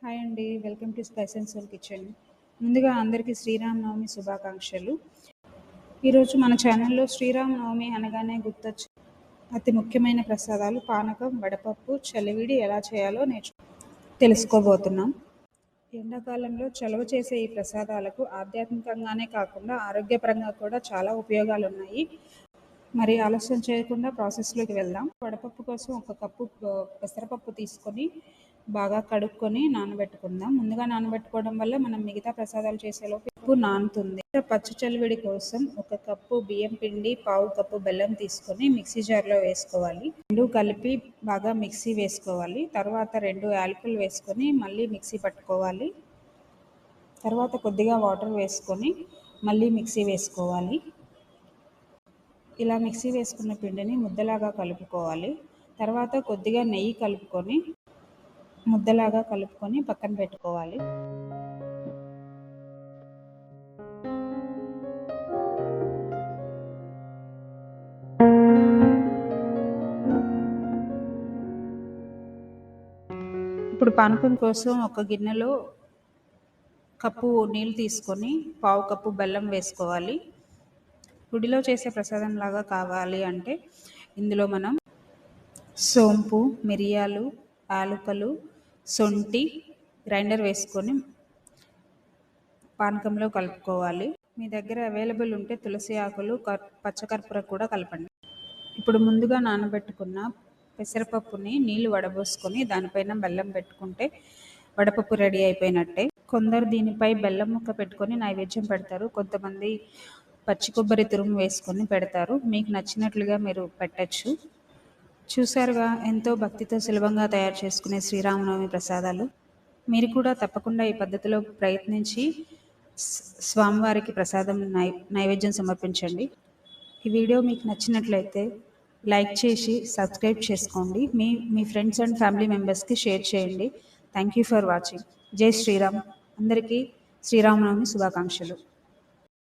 Hi అండి. Welcome to Spice and Soul Kitchen. ముందుగా అందరికీ శ్రీరామనవమి శుభాకాంక్షలు. ఈరోజు మన ఛానల్లో శ్రీరామనవమి అనగానే గుర్తొచ్చే అతి ముఖ్యమైన ప్రసాదాలు పానకం, వడపప్పు, చలివిడి ఎలా చేయాలో తెలుసుకోబోతున్నాం. ఎండాకాలంలో చలువ చేసే ఈ ప్రసాదాలకు ఆధ్యాత్మికంగానే కాకుండా ఆరోగ్యపరంగా కూడా చాలా ఉపయోగాలు ఉన్నాయి. మరి ఆలస్యం చేయకుండా ప్రాసెస్లోకి వెళ్దాం. వడపప్పు కోసం ఒక కప్పు పెసరపప్పు తీసుకొని బాగా కడుక్కొని నానబెట్టుకుందాం. ముందుగా నానబెట్టుకోవడం వల్ల మనం మిగతా ప్రసాదాలు చేసేలోపు పప్పు నానుతుంది. పచ్చి చలివిడి కోసం ఒక కప్పు బియ్యం పిండి, పావు కప్పు బెల్లం తీసుకొని మిక్సీ జార్లో వేసుకోవాలి. రెండు కలిపి బాగా మిక్సీ వేసుకోవాలి. తర్వాత 2 యాలకులు వేసుకొని మళ్ళీ మిక్సీ పట్టుకోవాలి. తర్వాత కొద్దిగా వాటర్ వేసుకొని మళ్ళీ మిక్సీ వేసుకోవాలి. ఇలా మిక్సీ వేసుకున్న పిండిని ముద్దలాగా కలుపుకోవాలి. తర్వాత కొద్దిగా నెయ్యి కలుపుకొని ముద్దలాగా కలుపుకొని పక్కన పెట్టుకోవాలి. ఇప్పుడు పానకం కోసం ఒక గిన్నెలో కప్పు నీళ్ళు తీసుకొని పావు కప్పు బెల్లం వేసుకోవాలి. గుడిలో చేసే ప్రసాదం లాగా కావాలి అంటే ఇందులో మనం సోంపు, మిరియాలు, యాలకులు, శొంఠి గ్రైండర్ వేసుకొని పానకంలో కలుపుకోవాలి. మీ దగ్గర అవైలబుల్ ఉంటే తులసి ఆకులు, పచ్చకర్పూర కూడా కలపండి. ఇప్పుడు ముందుగా నానబెట్టుకున్న పెసరపప్పుని నీళ్లు వడబోసుకొని దానిపైన బెల్లం పెట్టుకుంటే వడపప్పు రెడీ అయిపోయినట్టే. కొందరు దీనిపై బెల్లం ముక్క పెట్టుకొని నైవేద్యం పెడతారు. కొంతమంది పచ్చి కొబ్బరి తురుము వేసుకొని పెడతారు. మీకు నచ్చినట్లుగా మీరు పెట్టచ్చు. చూసారుగా, ఎంతో భక్తితో సులభంగా తయారు చేసుకునే శ్రీరామనవమి ప్రసాదాలు. మీరు కూడా తప్పకుండా ఈ పద్ధతిలో ప్రయత్నించి స్వామివారికి ప్రసాదం నైవేద్యం సమర్పించండి. ఈ వీడియో మీకు నచ్చినట్లయితే లైక్ చేసి సబ్స్క్రైబ్ చేసుకోండి. మీ ఫ్రెండ్స్ అండ్ ఫ్యామిలీ మెంబర్స్కి షేర్ చేయండి. Thank you for watching. జై శ్రీరామ్. అందరికీ శ్రీరామనవమి శుభాకాంక్షలు.